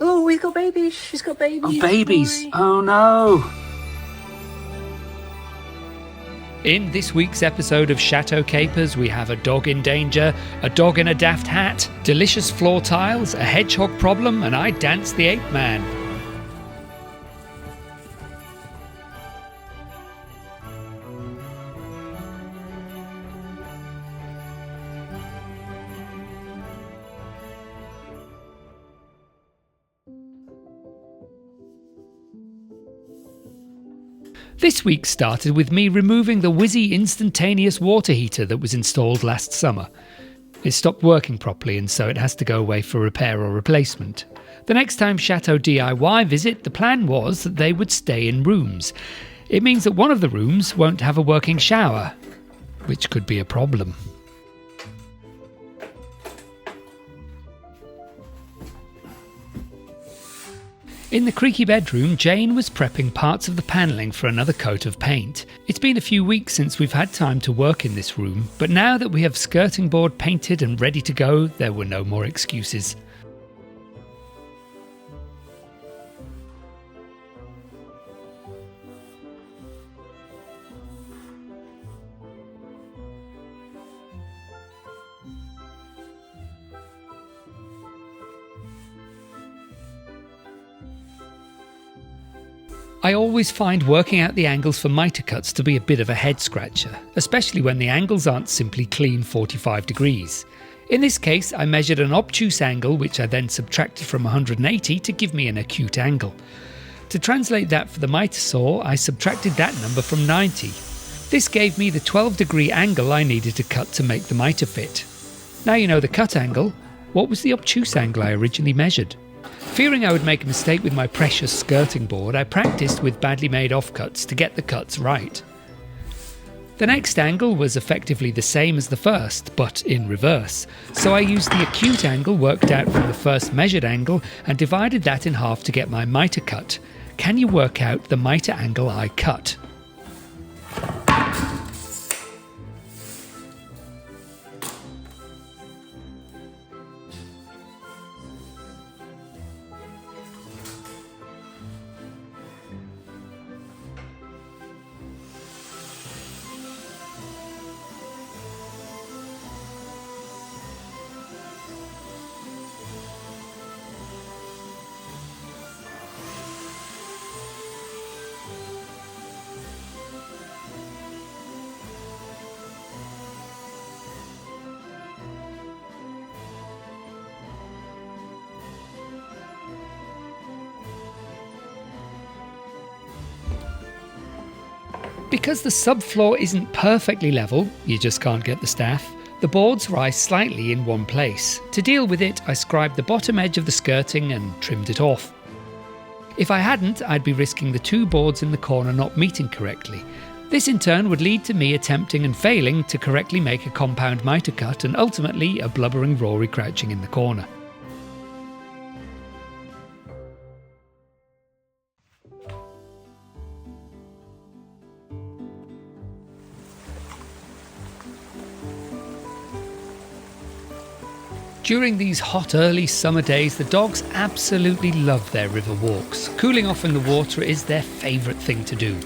Oh, we've got babies. She's got babies. Oh, babies. Rory. Oh, no. In this week's episode of Chateau Capers, we have a dog in danger, a dog in a daft hat, delicious floor tiles, a hedgehog problem, and I dance the ape man. This week started with me removing the whizzy instantaneous water heater that was installed last summer. It stopped working properly and so it has to go away for repair or replacement. The next time Chateau DIY visit, the plan was that they would stay in rooms. It means that one of the rooms won't have a working shower, which could be a problem. In the creaky bedroom, Jane was prepping parts of the panelling for another coat of paint. It's been a few weeks since we've had time to work in this room, but now that we have skirting board painted and ready to go, there were no more excuses. I always find working out the angles for mitre cuts to be a bit of a head scratcher, especially when the angles aren't simply clean 45 degrees. In this case, I measured an obtuse angle which I then subtracted from 180 to give me an acute angle. To translate that for the mitre saw, I subtracted that number from 90. This gave me the 12-degree angle I needed to cut to make the mitre fit. Now you know the cut angle. What was the obtuse angle I originally measured? Fearing I would make a mistake with my precious skirting board, I practiced with badly made offcuts to get the cuts right. The next angle was effectively the same as the first, but in reverse, so I used the acute angle worked out from the first measured angle and divided that in half to get my mitre cut. Can you work out the mitre angle I cut? Because the subfloor isn't perfectly level, you just can't get the staff, the boards rise slightly in one place. To deal with it, I scribed the bottom edge of the skirting and trimmed it off. If I hadn't, I'd be risking the two boards in the corner not meeting correctly. This in turn would lead to me attempting and failing to correctly make a compound mitre cut and ultimately a blubbering Rory crouching in the corner. During these hot early summer days, the dogs absolutely love their river walks. Cooling off in the water is their favourite thing to do.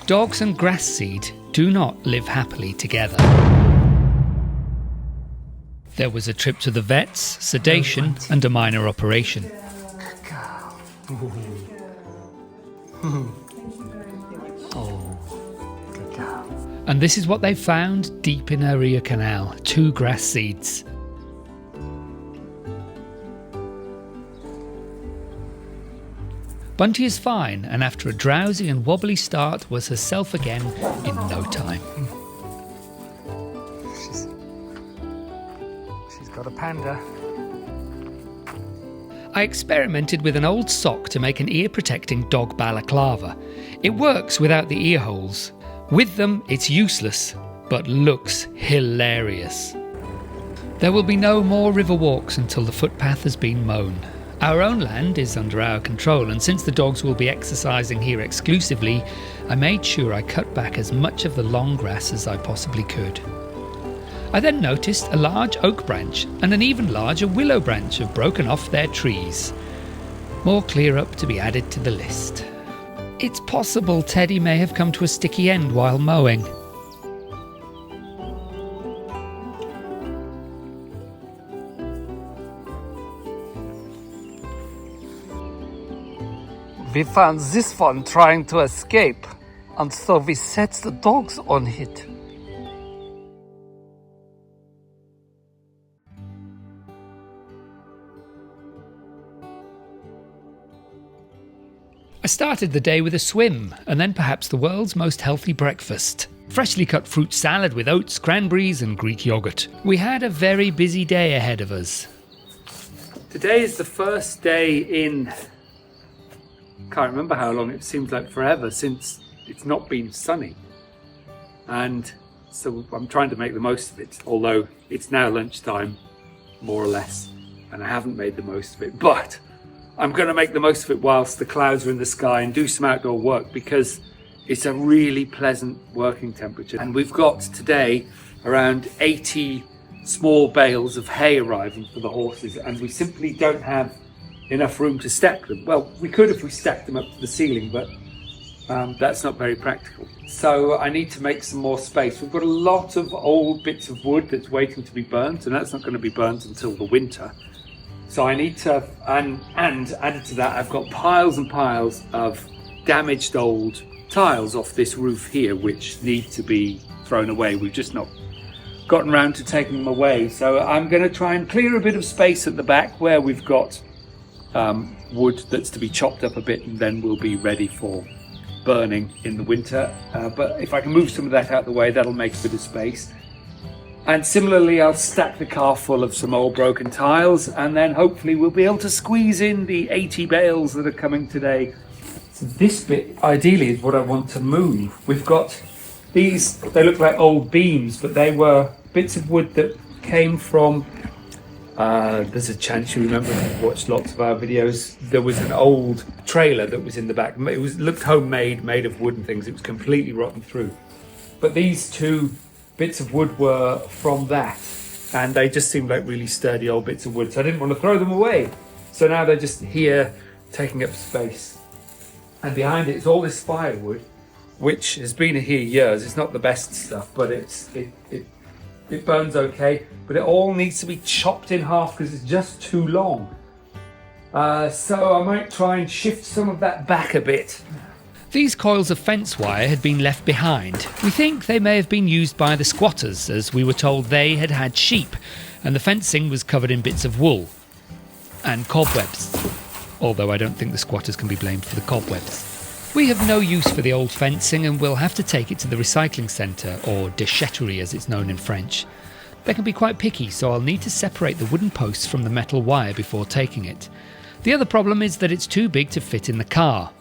Dogs and grass seed do not live happily together. There was a trip to the vets, sedation, and a minor operation. And this is what they found deep in her ear canal, 2 grass seeds. Bunty is fine, and after a drowsy and wobbly start was herself again in no time. She's got a panda. I experimented with an old sock to make an ear-protecting dog balaclava. It works without the ear holes. With them, it's useless, but looks hilarious. There will be no more river walks until the footpath has been mown. Our own land is under our control, and since the dogs will be exercising here exclusively, I made sure I cut back as much of the long grass as I possibly could. I then noticed a large oak branch and an even larger willow branch have broken off their trees. More clear up to be added to the list. It's possible Teddy may have come to a sticky end while mowing. We found this one trying to escape, and so we set the dogs on it. I started the day with a swim, and then perhaps the world's most healthy breakfast. Freshly cut fruit salad with oats, cranberries and Greek yogurt. We had a very busy day ahead of us. Today is the first day in... can't remember how long, it seems like forever since it's not been sunny. And so I'm trying to make the most of it, although it's now lunchtime, more or less, and I haven't made the most of it. But I'm going to make the most of it whilst the clouds are in the sky and do some outdoor work, because it's a really pleasant working temperature. And we've got today around 80 small bales of hay arriving for the horses, and we simply don't have enough room to stack them. Well, we could if we stacked them up to the ceiling, but that's not very practical. So I need to make some more space. We've got a lot of old bits of wood that's waiting to be burnt, and that's not going to be burnt until the winter. So I need to, and added to that, I've got piles and piles of damaged old tiles off this roof here, which need to be thrown away. We've just not gotten around to taking them away. So I'm going to try and clear a bit of space at the back where we've got wood that's to be chopped up a bit, and then we'll be ready for burning in the winter. But if I can move some of that out of the way, that'll make a bit of space. And similarly, I'll stack the car full of some old broken tiles, and then hopefully we'll be able to squeeze in the 80 bales that are coming today. So this bit ideally is what I want to move. We've got these, they look like old beams, but they were bits of wood that came from there's a chance you remember if you've watched lots of our videos. There was an old trailer that was in the back. It looked homemade, made of wood and things. It was completely rotten through. But these two bits of wood were from that, and they just seemed like really sturdy old bits of wood, so I didn't want to throw them away. So now they're just here taking up space. And behind it is all this firewood, which has been here years. It's not the best stuff, but it burns okay, but it all needs to be chopped in half because it's just too long. So I might try and shift some of that back a bit. These coils of fence wire had been left behind. We think they may have been used by the squatters, as we were told they had had sheep, and the fencing was covered in bits of wool and cobwebs, although I don't think the squatters can be blamed for the cobwebs. We have no use for the old fencing, and we'll have to take it to the recycling centre, or déchetterie as it's known in French. They can be quite picky, so I'll need to separate the wooden posts from the metal wire before taking it. The other problem is that it's too big to fit in the car,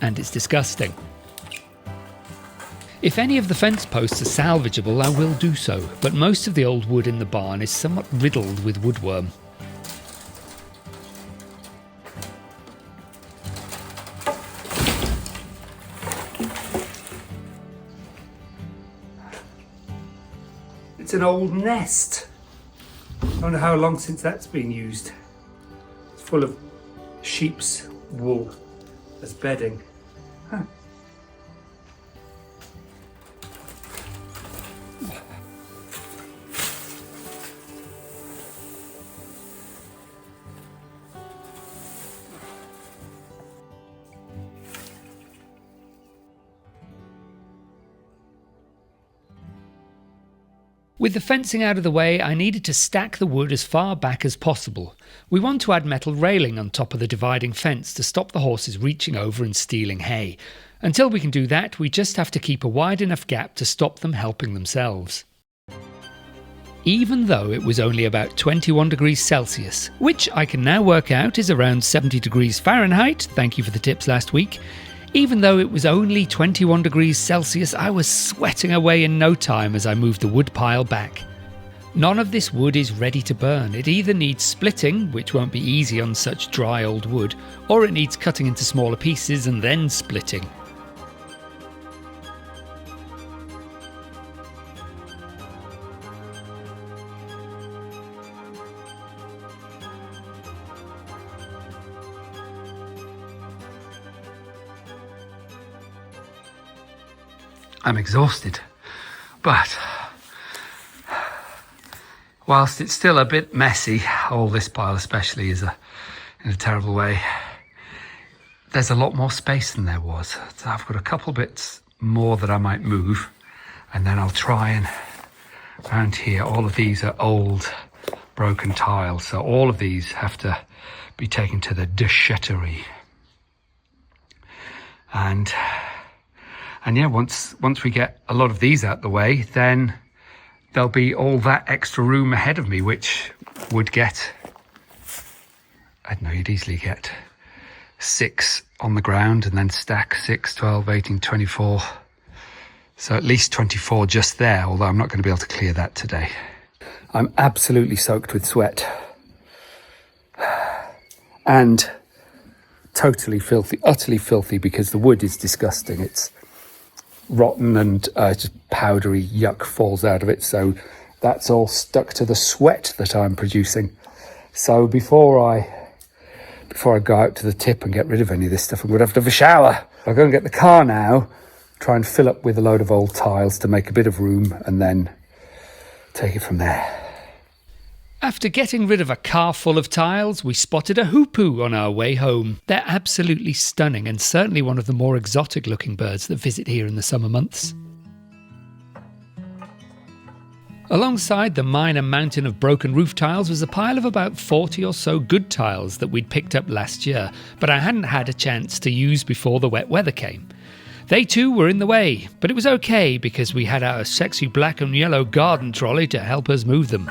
and it's disgusting. If any of the fence posts are salvageable, I will do so, but most of the old wood in the barn is somewhat riddled with woodworm. It's an old nest. I wonder how long since that's been used. It's full of sheep's wool as bedding. Huh. With the fencing out of the way, I needed to stack the wood as far back as possible. We want to add metal railing on top of the dividing fence to stop the horses reaching over and stealing hay. Until we can do that, we just have to keep a wide enough gap to stop them helping themselves. Even though it was only about 21 degrees Celsius, which I can now work out is around 70 degrees Fahrenheit, thank you for the tips last week, even though it was only 21 degrees Celsius, I was sweating away in no time as I moved the wood pile back. None of this wood is ready to burn. It either needs splitting, which won't be easy on such dry old wood, or it needs cutting into smaller pieces and then splitting. I'm exhausted, but whilst it's still a bit messy, all this pile especially is in a terrible way, there's a lot more space than there was. So I've got a couple bits more that I might move, and then I'll try and around here, all of these are old broken tiles, so all of these have to be taken to the déchetterie. And yeah, once we get a lot of these out the way, then there'll be all that extra room ahead of me, which would get, I don't know, you'd easily get 6 on the ground and then stack 6, 12, 18, 24. So at least 24 just there, although I'm not going to be able to clear that today. I'm absolutely soaked with sweat. And totally filthy, utterly filthy, because the wood is disgusting. It's rotten and just powdery yuck falls out of it, so that's all stuck to the sweat that I'm producing. So before I go out to the tip and get rid of any of this stuff, I'm going to have a shower. I'll go and get the car now, try and fill up with a load of old tiles to make a bit of room, and then take it from there. After getting rid of a car full of tiles, we spotted a hoopoe on our way home. They're absolutely stunning and certainly one of the more exotic looking birds that visit here in the summer months. Alongside the minor mountain of broken roof tiles was a pile of about 40 or so good tiles that we'd picked up last year, but I hadn't had a chance to use before the wet weather came. They too were in the way, but it was okay because we had our sexy black and yellow garden trolley to help us move them.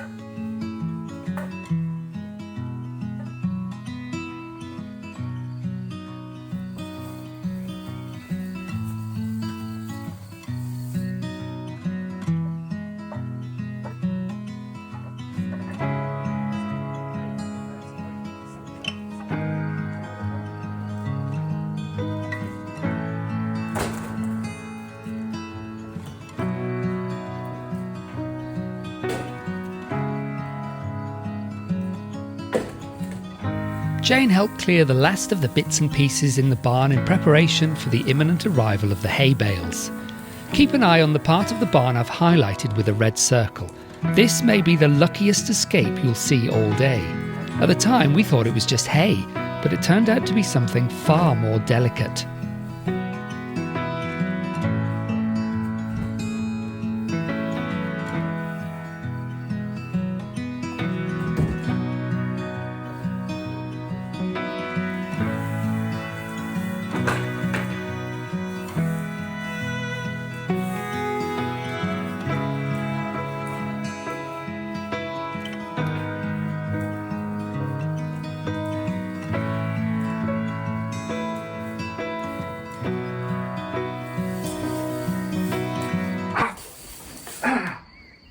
Jane helped clear the last of the bits and pieces in the barn in preparation for the imminent arrival of the hay bales. Keep an eye on the part of the barn I've highlighted with a red circle. This may be the luckiest escape you'll see all day. At the time we thought it was just hay, but it turned out to be something far more delicate.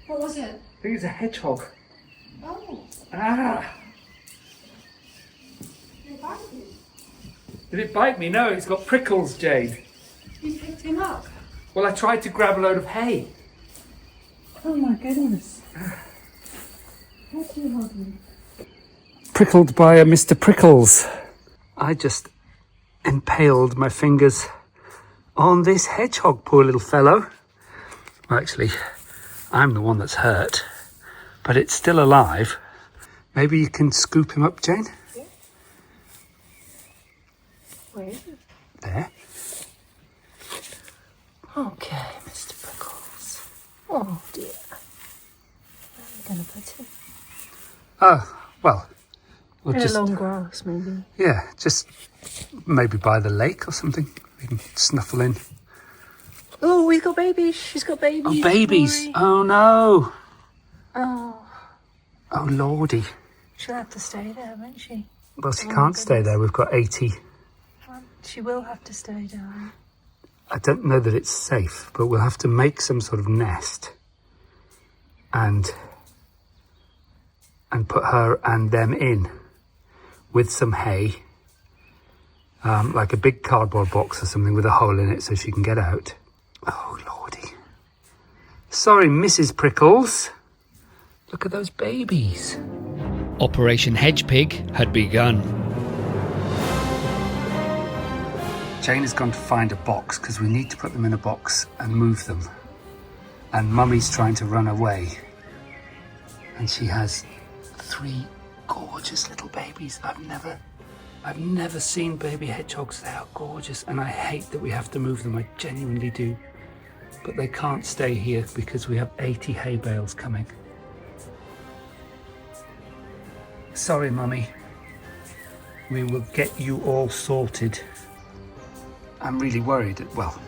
What was it? I think it's a hedgehog. Oh. Ah! Did it bite you? Did it bite me? No, it's got prickles, Jade. You picked him up? Well, I tried to grab a load of hay. Oh my goodness. How'd you hold him? Prickled by a Mr. Prickles. I just impaled my fingers on this hedgehog, poor little fellow. Well, actually, I'm the one that's hurt, but it's still alive. Maybe you can scoop him up, Jane? Yeah. Where is it? There. Okay, Mr. Prickles. Oh dear. Where are we going to put him? Oh, well, we'll In just... a long grass, maybe. Yeah, just maybe by the lake or something. We can snuffle in. Oh, we've got babies. She's got babies. Oh, babies. Rory. Oh, no. Oh, Oh, lordy. she'll have to stay there, won't she? Well, she Oh, my can't stay goodness. there. We've got 80. Well, she will have to stay, darling. I don't know that it's safe, but we'll have to make some sort of nest and and put her and them in with some hay, like a big cardboard box or something with a hole in it so she can get out. Oh, lordy. Sorry, Mrs. Prickles. Look at those babies. Operation Hedge Pig had begun. Jane has gone to find a box because we need to put them in a box and move them. And Mummy's trying to run away. And she has 3 gorgeous little babies. I've never seen baby hedgehogs. They are gorgeous, and I hate that we have to move them. I genuinely do. But they can't stay here because we have 80 hay bales coming. Sorry, Mummy. We will get you all sorted. I'm really worried, well,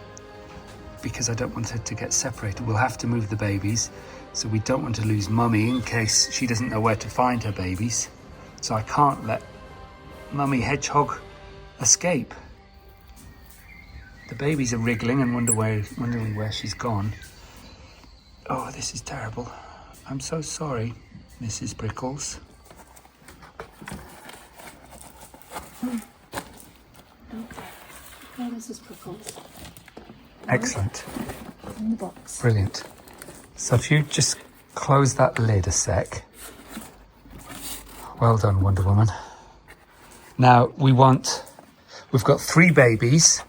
because I don't want her to get separated. We'll have to move the babies, so we don't want to lose Mummy in case she doesn't know where to find her babies. So I can't let Mummy Hedgehog escape. The babies are wriggling and wondering where she's gone. Oh, this is terrible. I'm so sorry, Mrs. Prickles. There, Mrs. Prickles. Excellent. In the box. Brilliant. So if you just close that lid a sec. Well done, Wonder Woman. Now we've got 3 babies,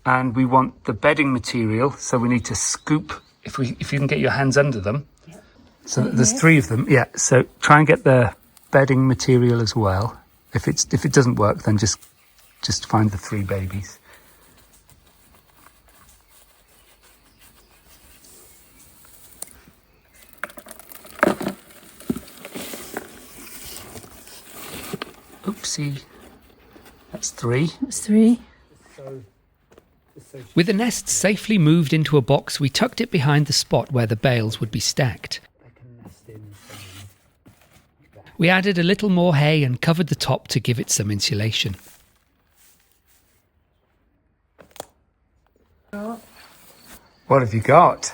and we want the bedding material, so we need to scoop, if you can get your hands under them. Yep. So there's 3 of them, yeah, so try and get the bedding material as well. If it doesn't work, then just find the 3 babies. Oopsie. That's 3. That's 3. With the nest safely moved into a box, we tucked it behind the spot where the bales would be stacked. We added a little more hay and covered the top to give it some insulation. What have you got?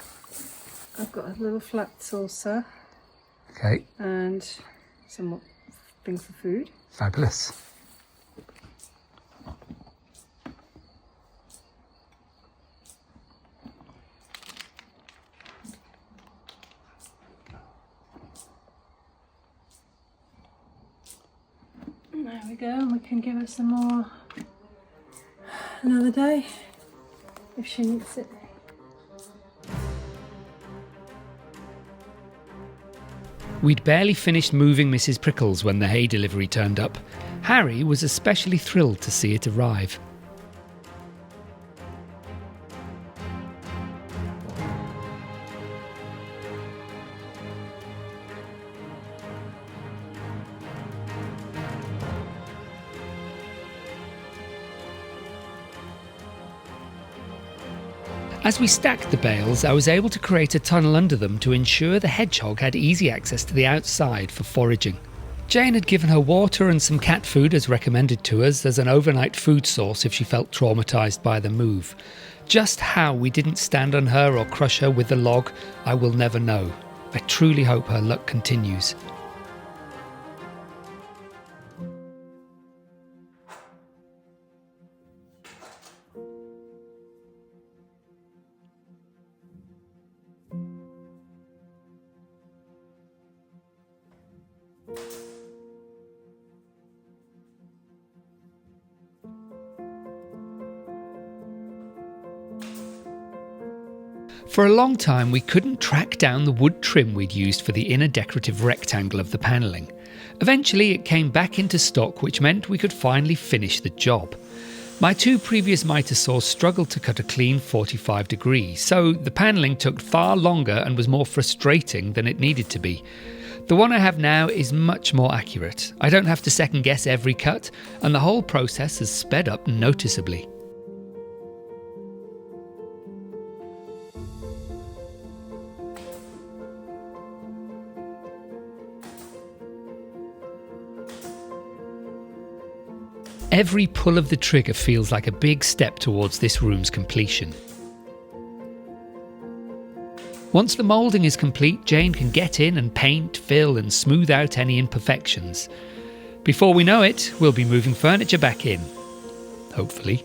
I've got a little flat saucer. Okay. And some things for food. Fabulous. There we go, and we can give her some more another day if she needs it. We'd barely finished moving Mrs. Prickles when the hay delivery turned up. Harry was especially thrilled to see it arrive. As we stacked the bales, I was able to create a tunnel under them to ensure the hedgehog had easy access to the outside for foraging. Jane had given her water and some cat food as recommended to us as an overnight food source if she felt traumatised by the move. Just how we didn't stand on her or crush her with the log, I will never know. I truly hope her luck continues. For a long time we couldn't track down the wood trim we'd used for the inner decorative rectangle of the panelling. Eventually it came back into stock, which meant we could finally finish the job. My 2 previous miter saws struggled to cut a clean 45 degrees, so the panelling took far longer and was more frustrating than it needed to be. The one I have now is much more accurate. I don't have to second guess every cut, and the whole process has sped up noticeably. Every pull of the trigger feels like a big step towards this room's completion. Once the moulding is complete, Jane can get in and paint, fill and smooth out any imperfections. Before we know it, we'll be moving furniture back in. Hopefully.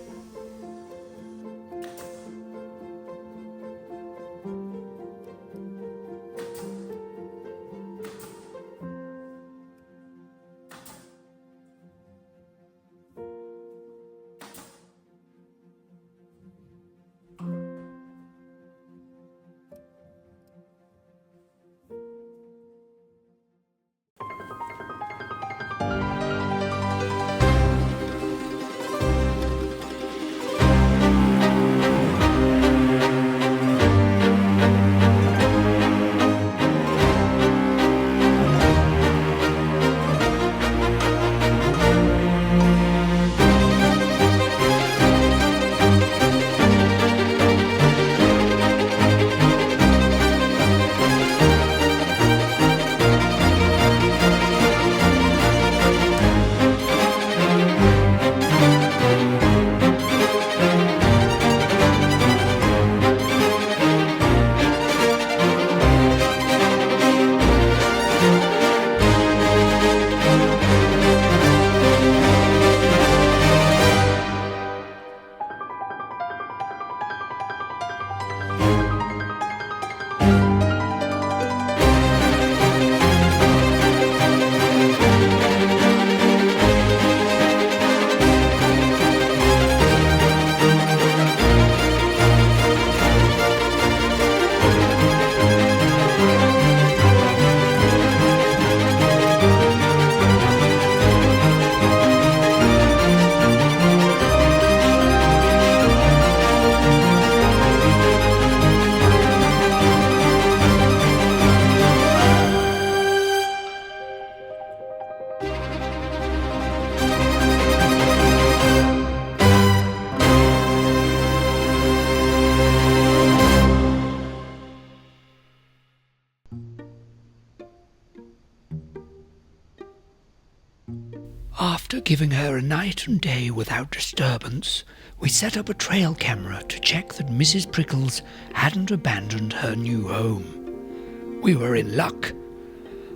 After giving her a night and day without disturbance, we set up a trail camera to check that Mrs. Prickles hadn't abandoned her new home. We were in luck.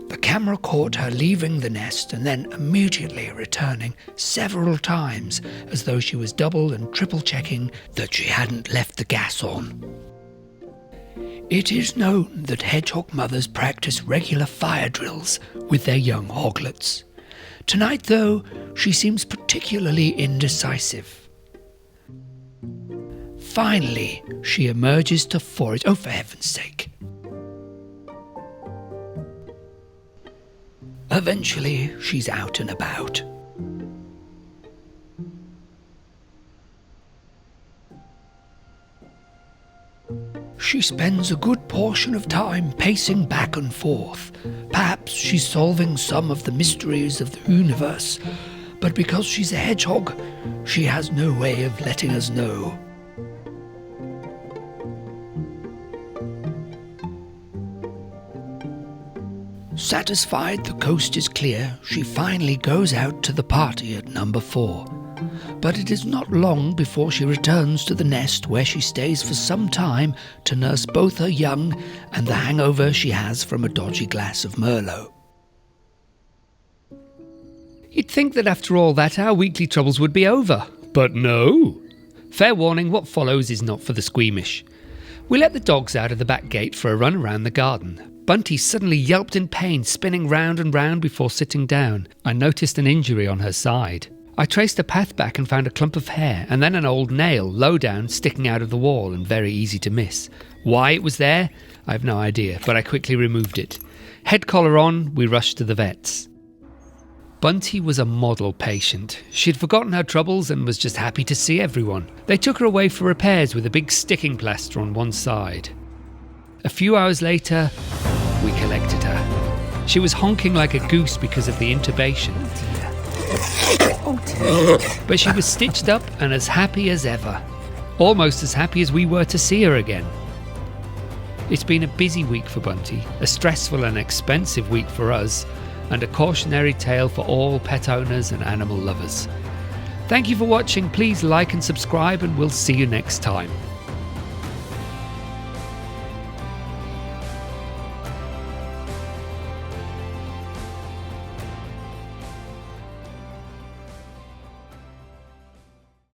The camera caught her leaving the nest and then immediately returning several times, as though she was double and triple checking that she hadn't left the gas on. It is known that hedgehog mothers practice regular fire drills with their young hoglets. Tonight, though, she seems particularly indecisive. Finally, she emerges to forage. Oh, for heaven's sake. Eventually, she's out and about. She spends a good portion of time pacing back and forth. Perhaps she's solving some of the mysteries of the universe, but because she's a hedgehog, she has no way of letting us know. Satisfied the coast is clear, she finally goes out to the party at number 4. But it is not long before she returns to the nest, where she stays for some time to nurse both her young and the hangover she has from a dodgy glass of Merlot. You'd think that after all that our weekly troubles would be over, but no. Fair warning, what follows is not for the squeamish. We let the dogs out of the back gate for a run around the garden. Bunty suddenly yelped in pain, spinning round and round before sitting down. I noticed an injury on her side. I traced a path back and found a clump of hair, and then an old nail, low down, sticking out of the wall and very easy to miss. Why it was there, I have no idea, but I quickly removed it. Head collar on, we rushed to the vet's. Bunty was a model patient. She'd forgotten her troubles and was just happy to see everyone. They took her away for repairs with a big sticking plaster on one side. A few hours later, we collected her. She was honking like a goose because of the intubation. But she was stitched up and as happy as ever. Almost as happy as we were to see her again. It's been a busy week for Bunty, a stressful and expensive week for us, and a cautionary tale for all pet owners and animal lovers. Thank you for watching. Please like and subscribe, and we'll see you next time.